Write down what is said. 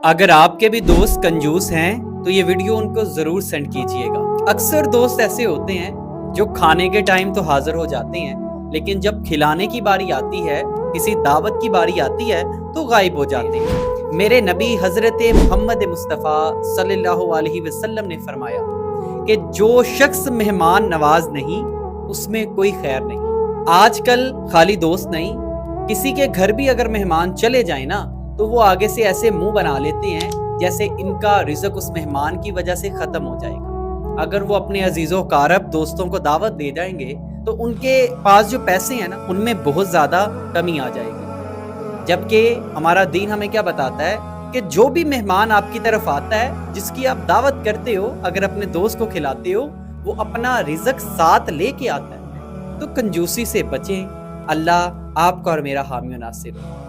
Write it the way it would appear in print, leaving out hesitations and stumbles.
اگر آپ کے بھی دوست کنجوس ہیں تو یہ ویڈیو ان کو ضرور سینڈ کیجئے گا۔ اکثر دوست ایسے ہوتے ہیں جو کھانے کے ٹائم تو حاضر ہو جاتے ہیں، لیکن جب کھلانے کی باری آتی ہے، کسی دعوت کی باری آتی ہے تو غائب ہو جاتے ہیں۔ میرے نبی حضرت محمد مصطفیٰ صلی اللہ علیہ وسلم نے فرمایا کہ جو شخص مہمان نواز نہیں اس میں کوئی خیر نہیں۔ آج کل خالی دوست نہیں، کسی کے گھر بھی اگر مہمان چلے جائیں نا تو وہ آگے سے ایسے منہ بنا لیتے ہیں جیسے ان کا رزق اس مہمان کی وجہ سے ختم ہو جائے گا۔ اگر وہ اپنے عزیز و اقارب دوستوں کو دعوت دے جائیں گے تو ان کے پاس جو پیسے ہیں نا ان میں بہت زیادہ کمی آ جائے گی، جبکہ ہمارا دین ہمیں کیا بتاتا ہے کہ جو بھی مہمان آپ کی طرف آتا ہے، جس کی آپ دعوت کرتے ہو، اگر اپنے دوست کو کھلاتے ہو، وہ اپنا رزق ساتھ لے کے آتا ہے۔ تو کنجوسی سے بچیں۔ اللہ آپ کا اور میرا حامی و ناصر ہو۔